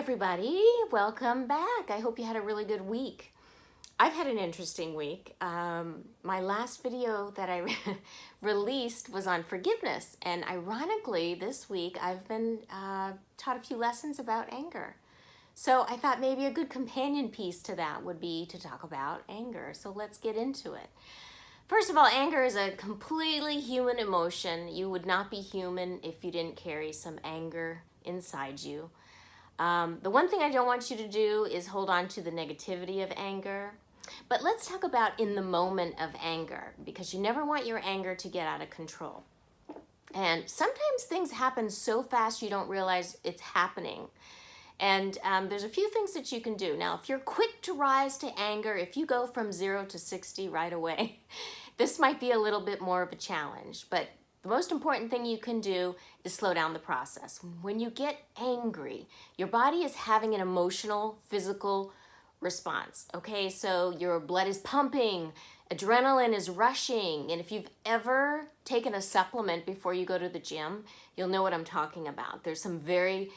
everybody, welcome back. I hope you had a really good week. I've had an interesting week. My last video that I released was on forgiveness, and ironically this week I've been taught a few lessons about anger. So I thought maybe a good companion piece to that would be to talk about anger. So let's get into it. First of all, anger is a completely human emotion. You would not be human if you didn't carry some anger inside you. The one thing I don't want you to do is hold on to the negativity of anger. But let's talk about in the moment of anger, because you never want your anger to get out of control. And sometimes things happen so fast you don't realize it's happening. And there's a few things that you can do. Now, if you're quick to rise to anger, if you go from 0 to 60 right away, this might be a little bit more of a challenge. But the most important thing you can do is slow down the process. When you get angry, your body is having an emotional, physical response. Okay, so your blood is pumping, adrenaline is rushing, and if you've ever taken a supplement before you go to the gym, you'll know what I'm talking about. There's some very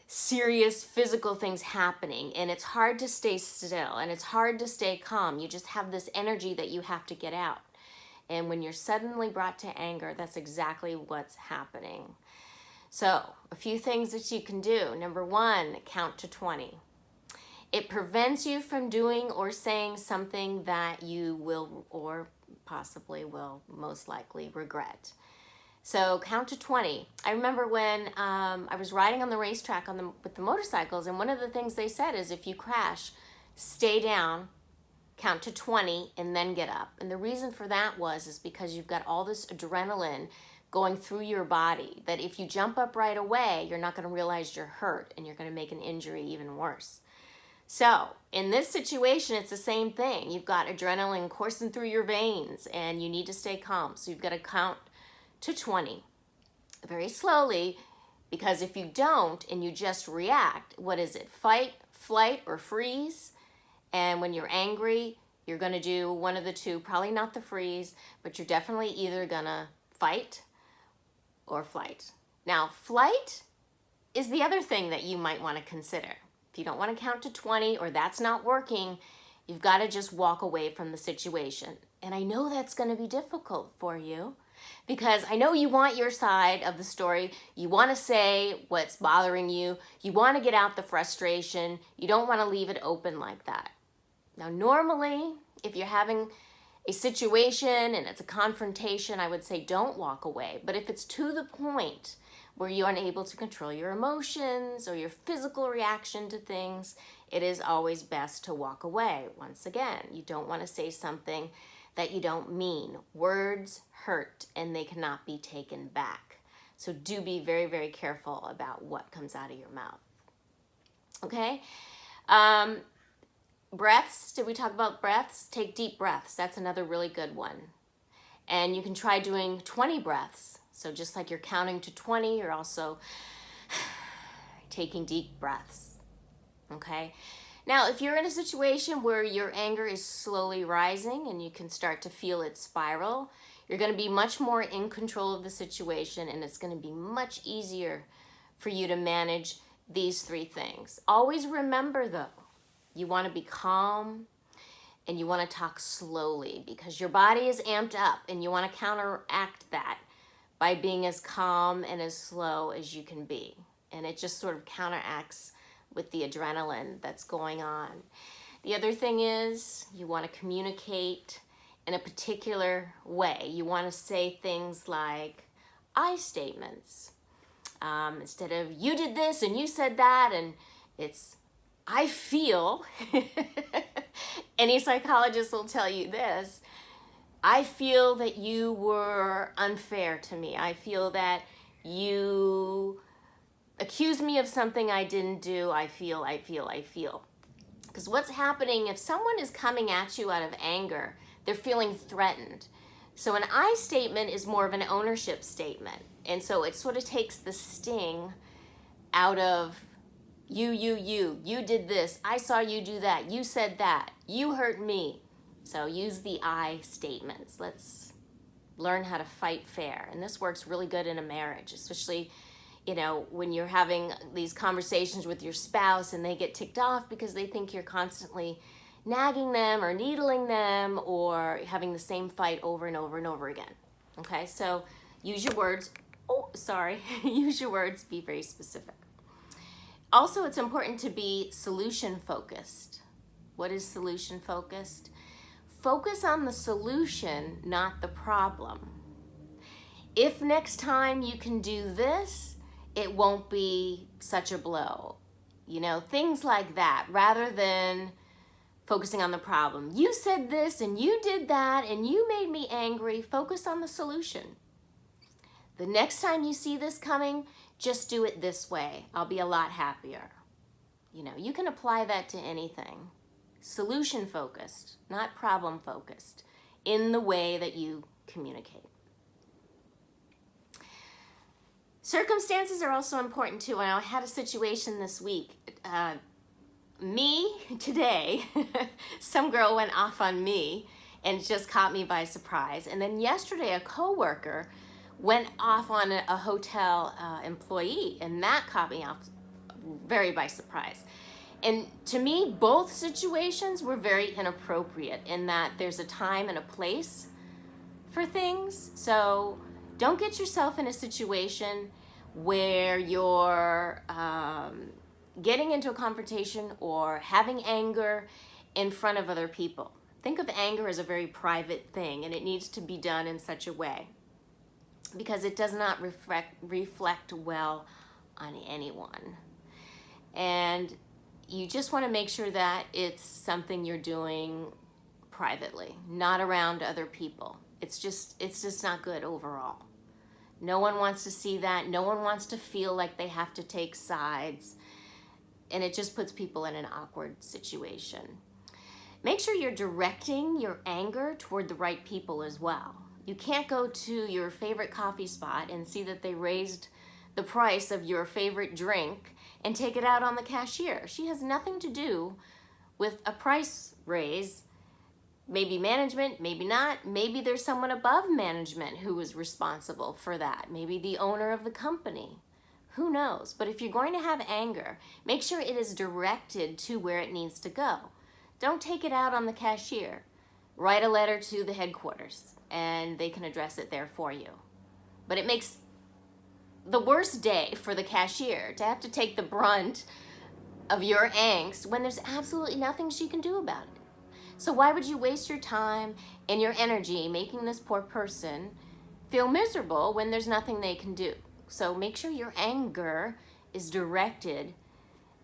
serious physical things happening, and it's hard to stay still, and it's hard to stay calm. You just have this energy that you have to get out. And when you're suddenly brought to anger, that's exactly what's happening. So, a few things that you can do. Number one, count to 20. It prevents you from doing or saying something that you will or possibly will most likely regret. So count to 20. I remember when I was riding on the racetrack with the motorcycles, and one of the things they said is if you crash, stay down, count to 20, and then get up. And the reason for that is because you've got all this adrenaline going through your body that if you jump up right away, you're not going to realize you're hurt, and you're going to make an injury even worse. So in this situation, it's the same thing. You've got adrenaline coursing through your veins, and you need to stay calm. So you've got to count to 20 very slowly, because if you don't and you just react, what is it? Fight, flight, or freeze? And when you're angry, you're going to do one of the two, probably not the freeze, but you're definitely either going to fight or flight. Now, flight is the other thing that you might want to consider. If you don't want to count to 20 or that's not working, you've got to just walk away from the situation. And I know that's going to be difficult for you, because I know you want your side of the story. You want to say what's bothering you. You want to get out the frustration. You don't want to leave it open like that. Now, normally, if you're having a situation and it's a confrontation, I would say don't walk away. But if it's to the point where you're unable to control your emotions or your physical reaction to things, it is always best to walk away. Once again, you don't want to say something that you don't mean. Words hurt and they cannot be taken back. So do be very, very careful about what comes out of your mouth. Okay? Breaths. Did we talk about breaths? Take deep breaths. That's another really good one. And you can try doing 20 breaths. So just like you're counting to 20, you're also taking deep breaths. Okay? Now, if you're in a situation where your anger is slowly rising and you can start to feel it spiral, you're going to be much more in control of the situation, and it's going to be much easier for you to manage these three things. Always remember, though, you want to be calm and you want to talk slowly, because your body is amped up and you want to counteract that by being as calm and as slow as you can be. And it just sort of counteracts with the adrenaline that's going on. The other thing is you want to communicate in a particular way. You want to say things like I statements. Instead of you did this and you said that, and it's I feel. Any psychologist will tell you this. I feel that you were unfair to me. I feel that you accused me of something I didn't do. I feel. Because what's happening, if someone is coming at you out of anger, they're feeling threatened. So an I statement is more of an ownership statement. And so it sort of takes the sting out of you did this, I saw you do that, you said that, you hurt me. So use the I statements. Let's learn how to fight fair. And this works really good in a marriage, especially You know, when you're having these conversations with your spouse and they get ticked off because they think you're constantly nagging them or needling them or having the same fight over and over and over again. Okay, so use your words. Oh, sorry. Use your words, be very specific. Also, it's important to be solution focused. What is solution focused? Focus on the solution, not the problem. If next time you can do this, it won't be such a blow. You know, things like that, rather than focusing on the problem. You said this and you did that and you made me angry. Focus on the solution. The next time you see this coming, just do it this way. I'll be a lot happier. You know, you can apply that to anything. Solution focused, not problem focused, in the way that you communicate. Circumstances are also important too. And I had a situation this week. Me today, some girl went off on me and just caught me by surprise. And then yesterday, a coworker went off on a hotel employee, and that caught me off very by surprise. And to me, both situations were very inappropriate in that there's a time and a place for things. So don't get yourself in a situation where you're getting into a confrontation or having anger in front of other people. Think of anger as a very private thing, and it needs to be done in such a way because it does not reflect well on anyone. And you just want to make sure that it's something you're doing privately, not around other people. It's just not good overall. No one wants to see that. No one wants to feel like they have to take sides. And it just puts people in an awkward situation. Make sure you're directing your anger toward the right people as well. You can't go to your favorite coffee spot and see that they raised the price of your favorite drink and take it out on the cashier. She has nothing to do with a price raise. Maybe management, maybe not. Maybe there's someone above management who is responsible for that. Maybe the owner of the company. Who knows? But if you're going to have anger, make sure it is directed to where it needs to go. Don't take it out on the cashier. Write a letter to the headquarters and they can address it there for you. But it makes the worst day for the cashier to have to take the brunt of your angst when there's absolutely nothing she can do about it. So why would you waste your time and your energy making this poor person feel miserable when there's nothing they can do? So make sure your anger is directed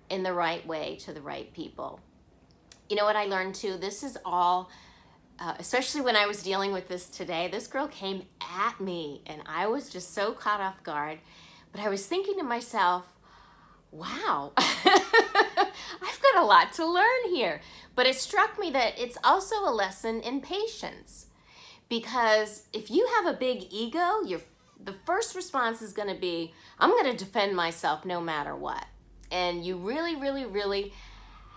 in the right way to the right people. You know what I learned too? This is all, especially when I was dealing with this today, this girl came at me and I was just so caught off guard. But I was thinking to myself, wow, I've got a lot to learn here. But it struck me that it's also a lesson in patience. Because if you have a big ego, the first response is going to be, I'm going to defend myself no matter what. And you really, really, really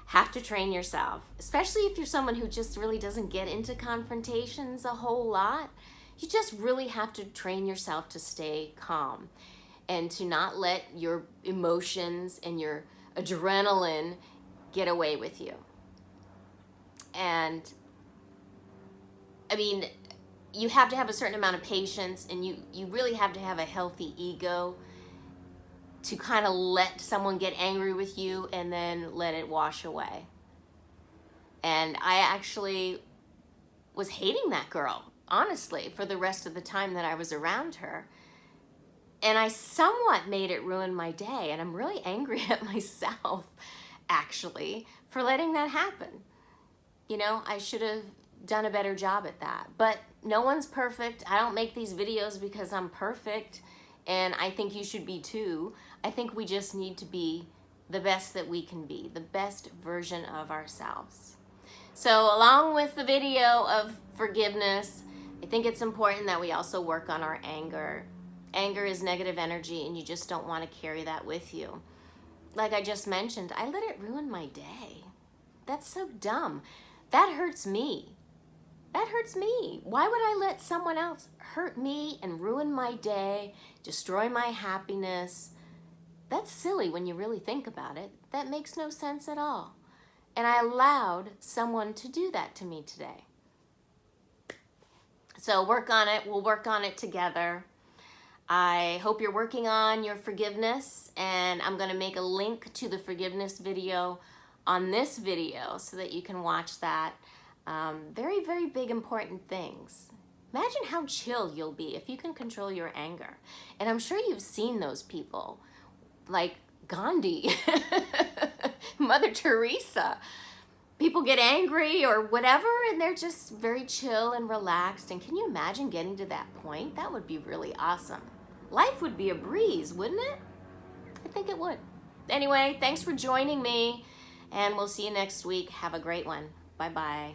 have to train yourself, especially if you're someone who just really doesn't get into confrontations a whole lot. You just really have to train yourself to stay calm and to not let your emotions and your adrenaline get away with you. And I mean, you have to have a certain amount of patience, and you really have to have a healthy ego to kind of let someone get angry with you and then let it wash away. And I actually was hating that girl, honestly, for the rest of the time that I was around her. And I somewhat made it ruin my day, and I'm really angry at myself, actually, for letting that happen. You know, I should have done a better job at that. But no one's perfect. I don't make these videos because I'm perfect, and I think you should be too. I think we just need to be the best that we can be, the best version of ourselves. So along with the video of forgiveness, I think it's important that we also work on our anger. Anger is negative energy, and you just don't want to carry that with you. Like I just mentioned, I let it ruin my day. That's so dumb. That hurts me. That hurts me. Why would I let someone else hurt me and ruin my day, destroy my happiness? That's silly when you really think about it. That makes no sense at all. And I allowed someone to do that to me today. So work on it. We'll work on it together. I hope you're working on your forgiveness, and I'm going to make a link to the forgiveness video on this video so that you can watch that. Very, very big, important things. Imagine how chill you'll be if you can control your anger. And I'm sure you've seen those people, like Gandhi, Mother Teresa. People get angry or whatever, and they're just very chill and relaxed. And can you imagine getting to that point? That would be really awesome. Life would be a breeze, wouldn't it? I think it would. Anyway, thanks for joining me, and we'll see you next week. Have a great one. Bye-bye.